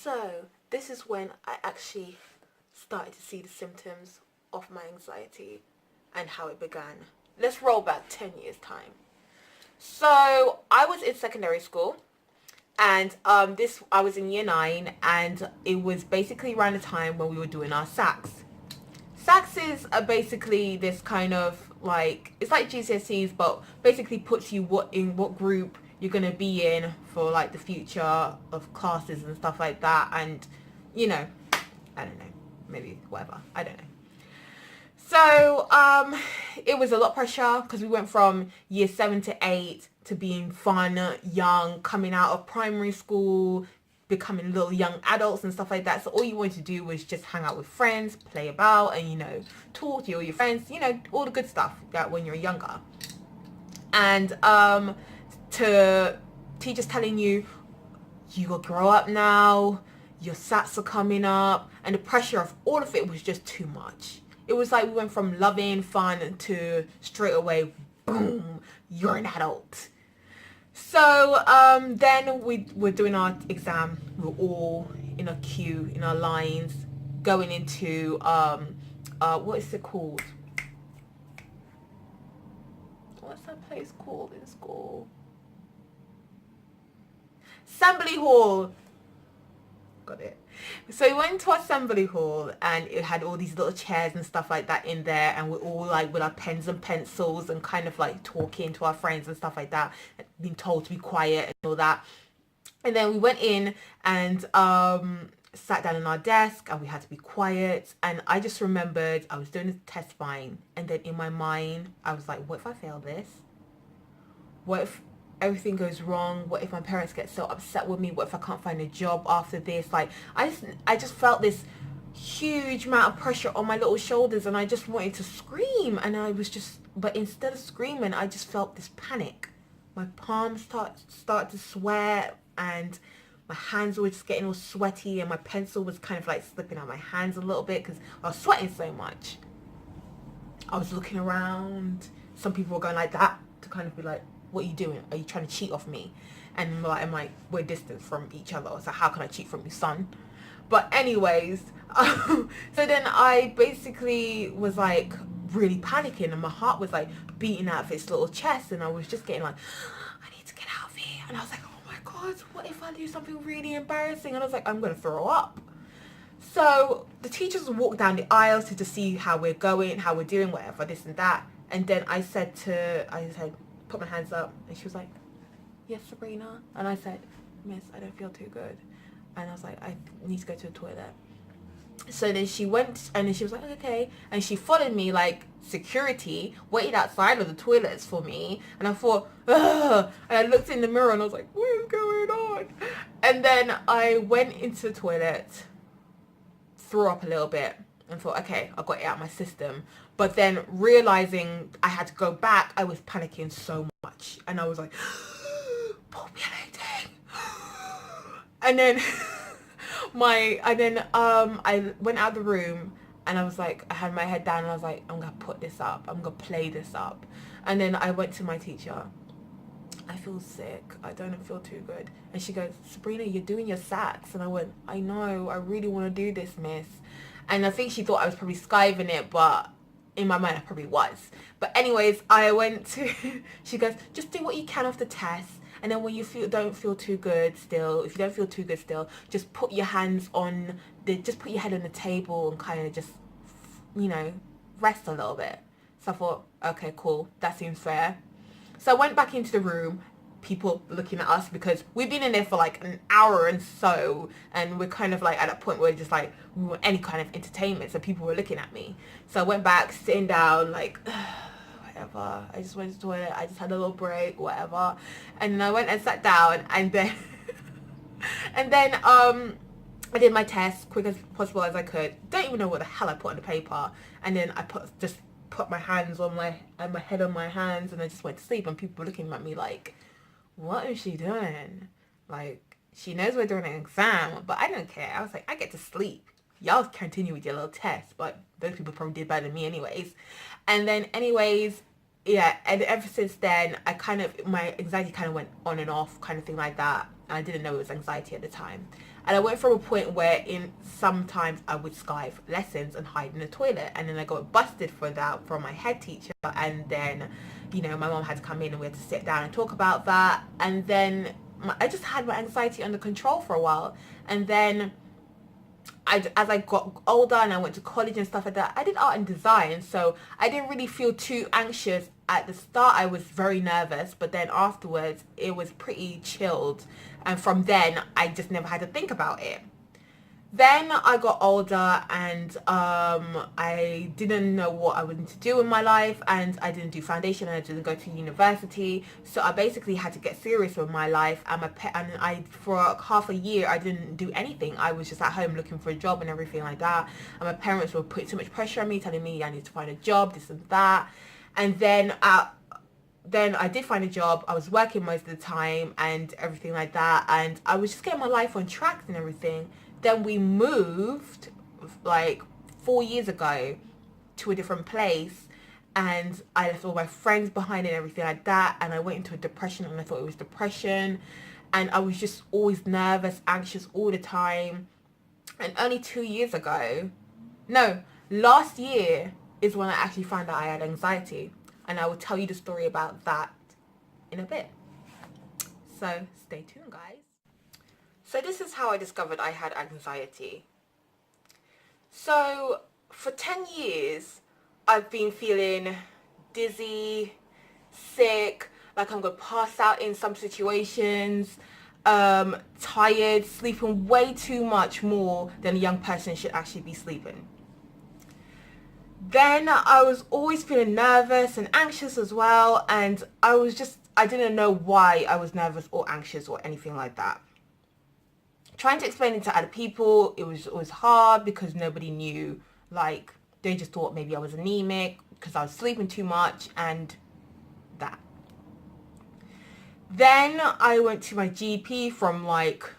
So this is when I actually started to see the symptoms of my anxiety and how it began. Let's roll back 10 years time. So I was in secondary school, and I was in year 9, and it was basically around the time when we were doing our SACs. SACs are basically this kind of like, it's like GCSEs, but basically puts you in what group you're going to be in for like the future of classes and stuff like that. And you know, I don't know, maybe whatever, I don't know. So it was a lot of pressure because we went from year 7 to 8 to being fun, young, coming out of primary school, becoming little young adults and stuff like that. So all you wanted to do was just hang out with friends, play about, and, you know, talk to all your friends, you know, all the good stuff that when you're younger. And to teachers telling you, you gotta grow up now, your SATs are coming up, and the pressure of all of it was just too much. It was like we went from loving fun to straight away, boom, you're an adult. So then we were doing our exam. We were all in a queue, in our lines, going into what is it called? What's that place called in school? Assembly hall. Got it. So we went to Assembly hall, and it had all these little chairs and stuff like that in there, and we're all like with our pens and pencils and kind of like talking to our friends and stuff like that, being told to be quiet and all that. And then we went in and sat down on our desk, and we had to be quiet. And I just remembered I was doing the test fine, and then in my mind I was like, what if I fail this? What if everything goes wrong? What if my parents get so upset with me? What if I can't find a job after this? Like, I just felt this huge amount of pressure on my little shoulders, and I just wanted to scream. And but instead of screaming, I just felt this panic. My palms start to sweat, and my hands were just getting all sweaty, and my pencil was kind of like slipping out my hands a little bit because I was sweating so much. I was looking around. Some people were going like that to kind of be like, what are you doing? Are you trying to cheat off me? And I'm like, we're distant from each other, so how can I cheat from you, son? But anyways, so then I basically was like really panicking, and my heart was like beating out of its little chest, and I was just getting like, I need to get out of here. And I was like, oh my god, what if I do something really embarrassing? And I was like, I'm gonna throw up. So the teachers walked down the aisles to see how we're going, how we're doing, whatever, this and that. And then I said, put my hands up, and she was like, yes, Sabrina. And I said, miss, I don't feel too good. And I was like, I need to go to the toilet. So then she went, and then she was like, okay. And she followed me like security, waited outside of the toilets for me. And I thought, ugh. And I looked in the mirror, and I was like, what is going on? And then I went into the toilet, threw up a little bit, and thought, okay, I got it out of my system. But then realizing I had to go back, I was panicking so much, and I was like, populating. And then I went out of the room, and I was like, I had my head down, and I was like, I'm gonna put this up, I'm gonna play this up. And then I went to my teacher. I feel sick, I don't feel too good. And she goes, Sabrina, you're doing your SATs. And I went, I know, I really want to do this, miss. And I think she thought I was probably skiving it, but in my mind I probably was. But anyways, I went to, she goes, just do what you can off the test, and then when you don't feel too good still, if you don't feel too good still, just put your hands on just put your head on the table and kind of just, you know, rest a little bit. So I thought, okay, cool, that seems fair. So I went back into the room, people looking at us because we've been in there for like an hour and so, and we're kind of like at a point where just like we want any kind of entertainment, so people were looking at me. So I went back, sitting down, like whatever, I just went to the toilet, I just had a little break, whatever. And then I went and sat down, and then I did my test quick as possible as I could. Don't even know what the hell I put on the paper. And then I put my hands on my head on my hands, and I just went to sleep. And people were looking at me like, what is she doing? Like, she knows we're doing an exam, but I don't care. I was like, I get to sleep. Y'all continue with your little test, but those people probably did better than me anyways. And then anyways, yeah, and ever since then, my anxiety kind of went on and off, kind of thing like that. And I didn't know it was anxiety at the time. And I went from a point where sometimes I would skive lessons and hide in the toilet, and then I got busted for that from my head teacher, and then, you know, my mom had to come in and we had to sit down and talk about that. And then I just had my anxiety under control for a while. And then as I got older and I went to college and stuff like that, I did art and design, so I didn't really feel too anxious. At the start I was very nervous, but then afterwards it was pretty chilled, and from then I just never had to think about it. Then I got older and I didn't know what I wanted to do in my life, and I didn't do foundation and I didn't go to university, so I basically had to get serious with my life. And I for half a year I didn't do anything. I was just at home looking for a job and everything like that, and my parents were putting too much pressure on me, telling me I need to find a job, this and that. And then I did find a job. I was working most of the time and everything like that, and I was just getting my life on track and everything. Then we moved like 4 years ago to a different place, and I left all my friends behind and everything like that, and I went into a depression, and I thought it was depression, and I was just always nervous, anxious all the time. And only 2 years ago, no, last year is when I actually found out I had anxiety, and I will tell you the story about that in a bit. So stay tuned, guys. So this is how I discovered I had anxiety. So for 10 years, I've been feeling dizzy, sick, like I'm going to pass out in some situations, tired, sleeping way too much more than a young person should actually be sleeping. Then I was always feeling nervous and anxious as well, and I didn't know why I was nervous or anxious or anything like that. Trying to explain it to other people, it was hard because nobody knew. Like, they just thought maybe I was anemic because I was sleeping too much and that. Then I went to my GP from like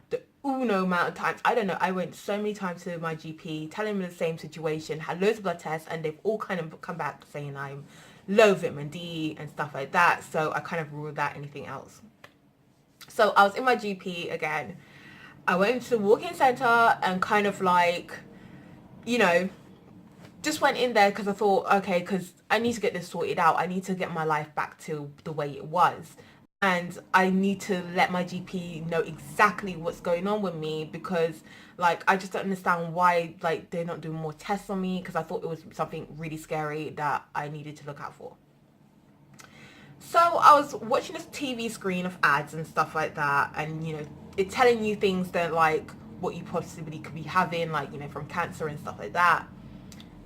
the uno amount of times. I don't know, I went so many times to my GP telling me the same situation, had loads of blood tests, and they've all kind of come back saying I'm low vitamin D and stuff like that. So I kind of ruled out anything else. So I was in my GP again. I went into the walk-in center and kind of like, you know, just went in there because I thought, okay, because I need to get this sorted out. I need to get my life back to the way it was. And I need to let my GP know exactly what's going on with me, because like I just don't understand why like they're not doing more tests on me, because I thought it was something really scary that I needed to look out for. So I was watching this TV screen of ads and stuff like that, and you know, it's telling you things that like what you possibly could be having, like, you know, from cancer and stuff like that.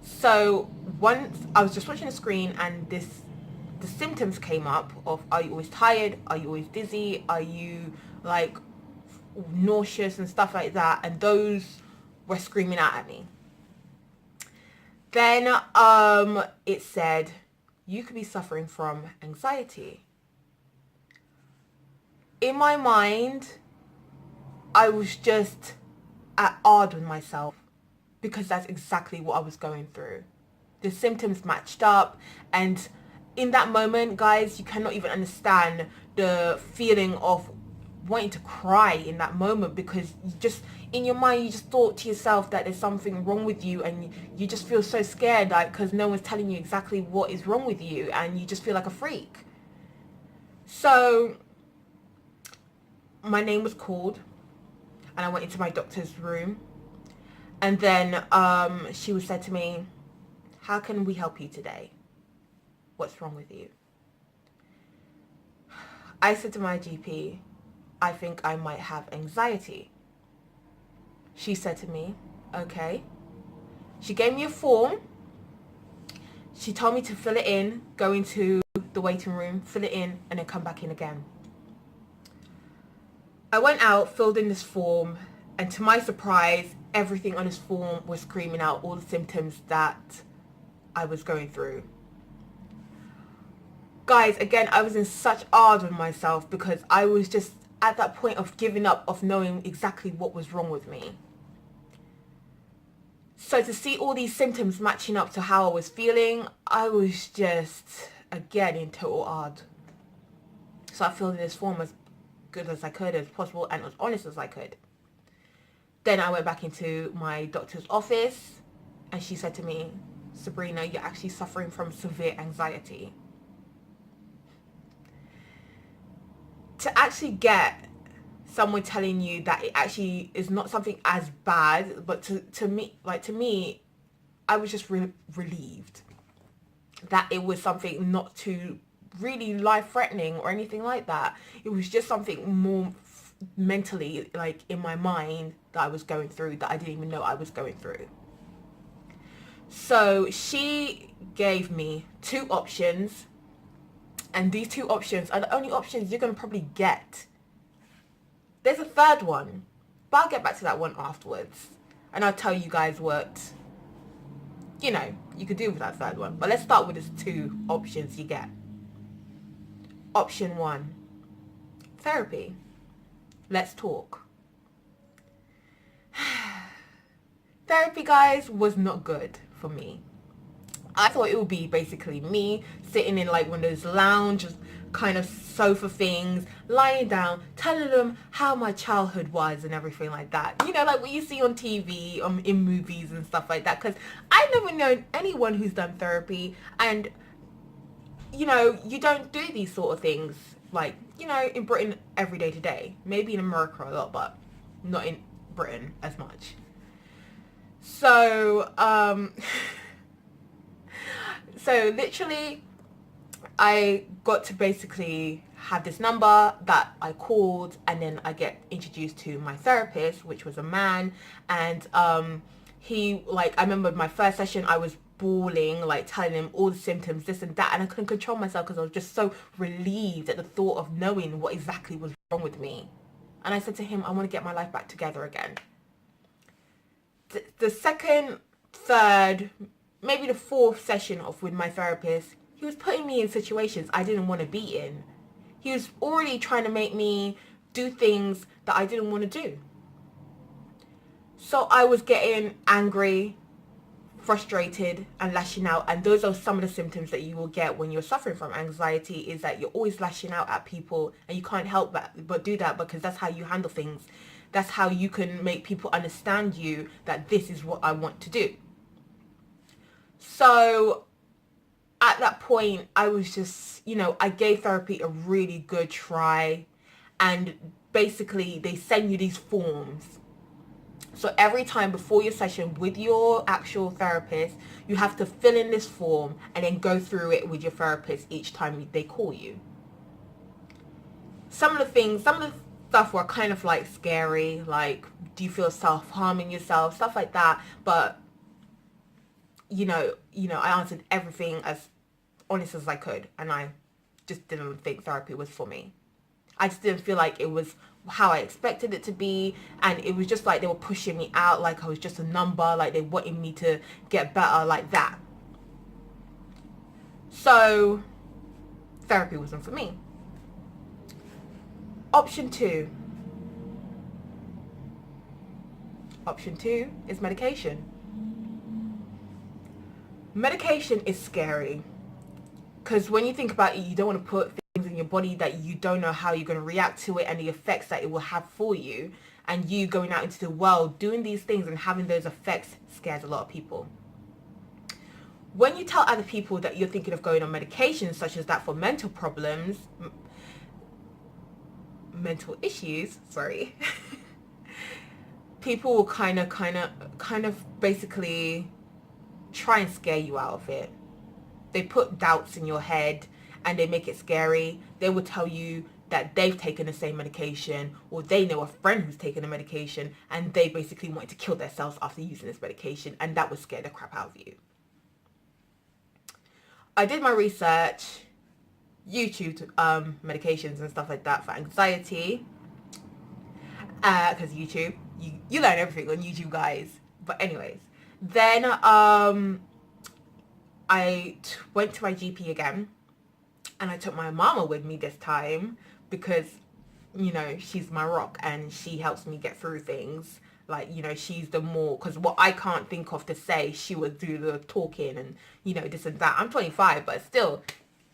So once I was just watching the screen, and the symptoms came up of, are you always tired, are you always dizzy, are you like nauseous and stuff like that, and those were screaming out at me. Then it said you could be suffering from anxiety. In my mind, I was just at odds with myself, because that's exactly what I was going through. The symptoms matched up, and in that moment, guys, you cannot even understand the feeling of wanting to cry in that moment, because you just, in your mind, you just thought to yourself that there's something wrong with you, and you just feel so scared, like, because no one's telling you exactly what is wrong with you, and you just feel like a freak. So my name was called, and I went into my doctor's room, and then she said to me, how can we help you today? What's wrong with you? I said to my GP, I think I might have anxiety. She said to me, okay. She gave me a form. She told me to fill it in, go into the waiting room, fill it in, and then come back in again. I went out, filled in this form, and to my surprise, everything on this form was screaming out all the symptoms that I was going through. Guys, again, I was in such awe with myself, because I was just at that point of giving up, of knowing exactly what was wrong with me. So to see all these symptoms matching up to how I was feeling, I was just, again, in total awe. So I filled in this form as good as I could, as possible, and as honest as I could. Then I went back into my doctor's office and she said to me, Sabrina, you're actually suffering from severe anxiety. To actually get someone telling you that it actually is not something as bad, but to me, I was just relieved that it was something not too really life-threatening or anything like that. It was just something more mentally, like in my mind, that I was going through that I didn't even know I was going through. So she gave me 2 options, and these 2 options are the only options you're going to probably get. There's a third one, but I'll get back to that one afterwards, and I'll tell you guys what, you know, you could do with that third one. But let's start with the 2 options you get. Option 1, therapy. Let's talk. Therapy, guys, was not good for me. I thought it would be basically me sitting in like one of those lounge kind of sofa things, lying down, telling them how my childhood was and everything like that. You know, like what you see on TV, in movies and stuff like that. Because I've never known anyone who's done therapy, and you know, you don't do these sort of things, like, you know, in Britain every day to day. Maybe in America a lot, but not in Britain as much. So, so literally, I got to basically have this number that I called, and then I get introduced to my therapist, which was a man. And he, like, I remember my first session, I was bawling, like telling him all the symptoms, this and that, and I couldn't control myself because I was just so relieved at the thought of knowing what exactly was wrong with me. And I said to him, I want to get my life back together again. The second, third, maybe the 4th session with my therapist, he was putting me in situations I didn't want to be in. He was already trying to make me do things that I didn't want to do. So I was getting angry, frustrated, and lashing out. And those are some of the symptoms that you will get when you're suffering from anxiety, is that you're always lashing out at people, and you can't help but do that, because that's how you handle things. That's how you can make people understand you, that this is what I want to do. So at that point, I was just, you know, I gave therapy a really good try. And basically they send you these forms. So every time before your session with your actual therapist, you have to fill in this form and then go through it with your therapist each time they call you. Some of the stuff were kind of like scary, like, do you feel self-harming yourself, stuff like that. But you know, I answered everything as honest as I could, and I just didn't think therapy was for me. I just didn't feel like it was how I expected it to be, and it was just like they were pushing me out like I was just a number, like they wanted me to get better, like that. So therapy wasn't for me. Option 2 is medication. Medication is scary, because when you think about it, you don't want to put things in your body that you don't know how you're going to react to it, and the effects that it will have for you. And you going out into the world doing these things and having those effects scares a lot of people. When you tell other people that you're thinking of going on medication such as that for mental problems, mental issues, sorry, people will kind of basically try and scare you out of it. They put doubts in your head and they make it scary. They will tell you that they've taken the same medication, or they know a friend who's taken the medication and they basically wanted to kill themselves after using this medication, and that would scare the crap out of you. I did my research, YouTube medications and stuff like that for anxiety, because YouTube, you learn everything on YouTube, guys. But anyways, then I went to my GP again, and I took my mama with me this time because, you know, she's my rock and she helps me get through things. Like, you know, she's the more, because what I can't think of to say, she would do the talking and, you know, this and that. I'm 25, but still,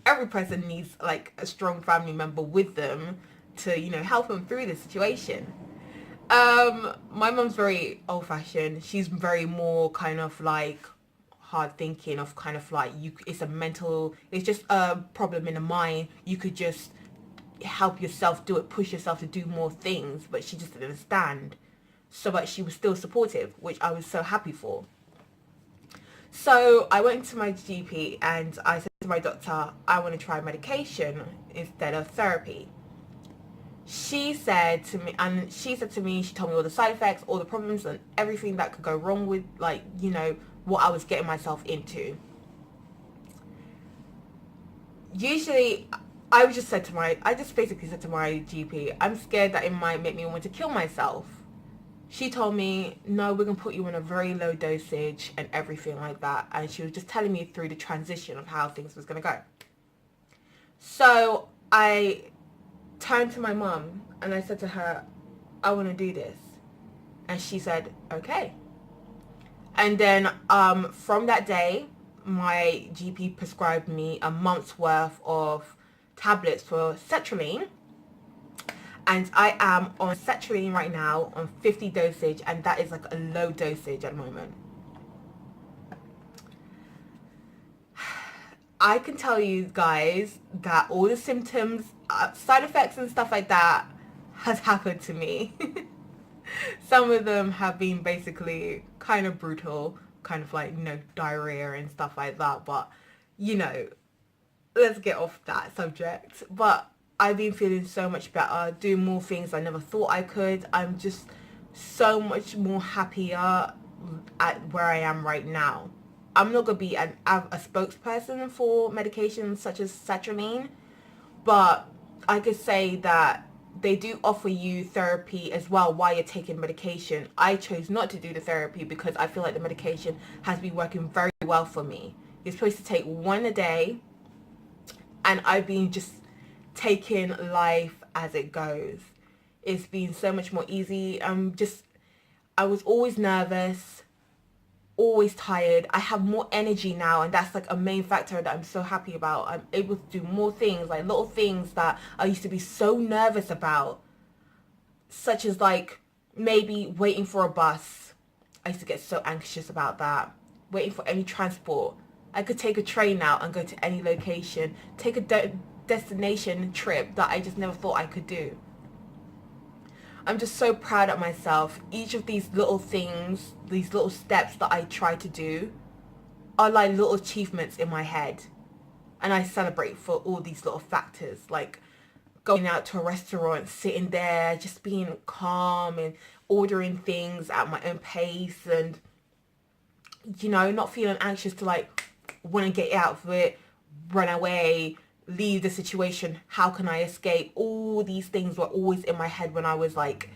every person needs like a strong family member with them to, you know, help them through the situation. My mom's very old fashioned. She's very more kind of like hard thinking of kind of like it's just a problem in the mind. You could just help yourself do it, push yourself to do more things, but she just didn't understand. So but she was still supportive, which I was so happy for. So I went to my GP and I said to my doctor, I want to try medication instead of therapy. She said to me, she told me all the side effects, all the problems and everything that could go wrong with, like, you know, what I was getting myself into. Usually, I just basically said to my GP, I'm scared that it might make me want to kill myself. She told me, no, we're going to put you on a very low dosage and everything like that. And she was just telling me through the transition of how things was going to go. So I turned to my mum and I said to her, I want to do this. And she said, okay. And then from that day, my GP prescribed me a month's worth of tablets for sertraline. And I am on sertraline right now on 50 dosage, and that is like a low dosage at the moment. I can tell you guys that all the symptoms, side effects and stuff like that has happened to me. Some of them have been basically kind of brutal, kind of like, you know, diarrhea and stuff like that. But, you know, let's get off that subject. But I've been feeling so much better, doing more things I never thought I could. I'm just so much more happier at where I am right now. I'm not going to be a spokesperson for medications such as sertraline, but I could say that they do offer you therapy as well while you're taking medication. I chose not to do the therapy because I feel like the medication has been working very well for me. You're supposed to take one a day, and I've been just taking life as it goes. It's been so much more easy. I was always nervous, always tired. I have more energy now, and that's like a main factor that I'm so happy about. I'm able to do more things, like little things that I used to be so nervous about, such as like maybe waiting for a bus. I used to get so anxious about that. Waiting for any transport. I could take a train now and go to any location, take a destination trip that I just never thought I could do. I'm just so proud of myself. Each of these little things, these little steps that I try to do are like little achievements in my head. And I celebrate for all these little factors, like going out to a restaurant, sitting there, just being calm and ordering things at my own pace and, you know, not feeling anxious to like want to get out of it, run away, leave the situation. How can I escape? All these things were always in my head when I was like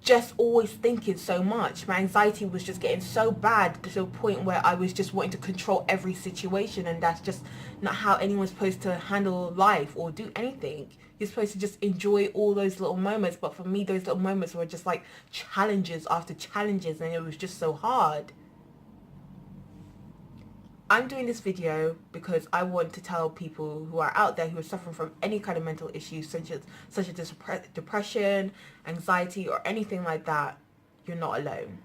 just always thinking so much. My anxiety was just getting so bad to a point where I was just wanting to control every situation, and that's just not how anyone's supposed to handle life or do anything. You're supposed to just enjoy all those little moments, but for me those little moments were just like challenges after challenges, and it was just so hard. I'm doing this video because I want to tell people who are out there who are suffering from any kind of mental issues such as depression, anxiety or anything like that, you're not alone.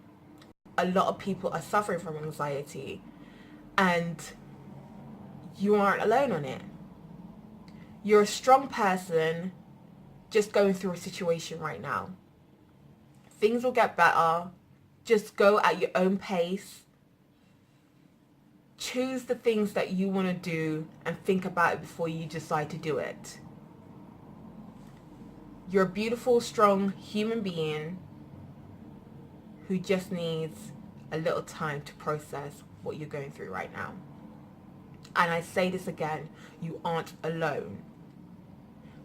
A lot of people are suffering from anxiety and you aren't alone on it. You're a strong person just going through a situation right now. Things will get better. Just go at your own pace. Choose the things that you want to do and think about it before you decide to do it. You're a beautiful, strong human being who just needs a little time to process what you're going through right now. And I say this again, you aren't alone.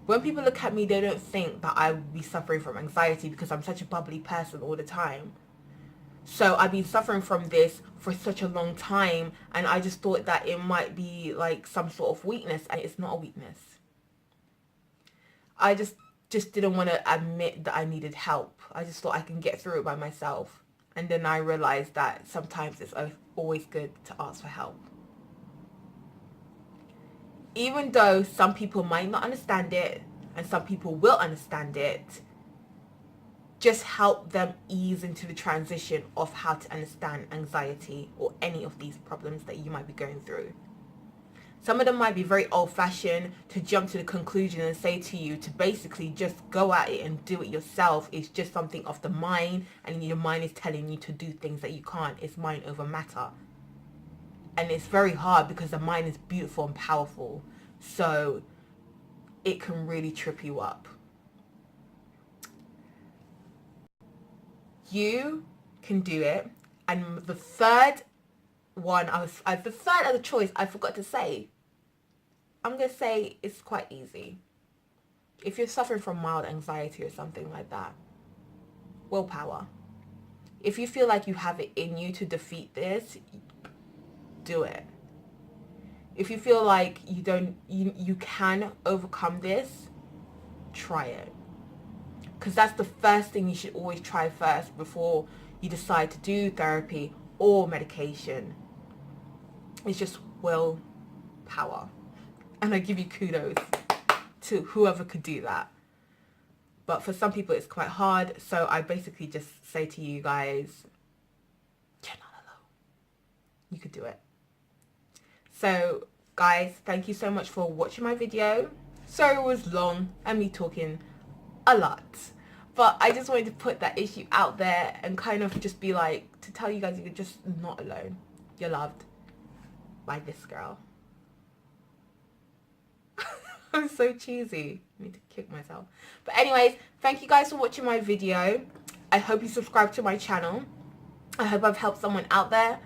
When people look at me, they don't think that I would be suffering from anxiety because I'm such a bubbly person all the time. So I've been suffering from this for such a long time, and I just thought that it might be like some sort of weakness, and it's not a weakness. I just didn't want to admit that I needed help. I just thought I can get through it by myself. And then I realized that sometimes it's always good to ask for help. Even though some people might not understand it, and some people will understand it, just help them ease into the transition of how to understand anxiety or any of these problems that you might be going through. Some of them might be very old-fashioned, to jump to the conclusion and say to you to basically just go at it and do it yourself. It's just something of the mind, and your mind is telling you to do things that you can't. It's mind over matter. And it's very hard because the mind is beautiful and powerful. So it can really trip you up. You can do it. And the third one, the third other choice I forgot to say. I'm going to say it's quite easy. If you're suffering from mild anxiety or something like that, willpower. If you feel like you have it in you to defeat this, do it. If you feel like you can overcome this, try it. Because that's the first thing you should always try first before you decide to do therapy or medication. It's just willpower. And I give you kudos to whoever could do that. But for some people it's quite hard. So I basically just say to you guys, you're not alone. You could do it. So guys, thank you so much for watching my video. Sorry it was long and me talking a lot. But I just wanted to put that issue out there and kind of just be like, to tell you guys you're just not alone. You're loved by this girl. I'm so cheesy. I need to kick myself. But anyways, thank you guys for watching my video. I hope you subscribe to my channel. I hope I've helped someone out there.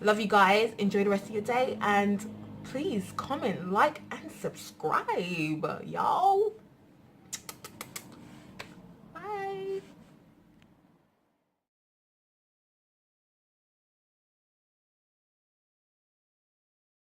Love you guys. Enjoy the rest of your day. And please comment, like, and subscribe, y'all.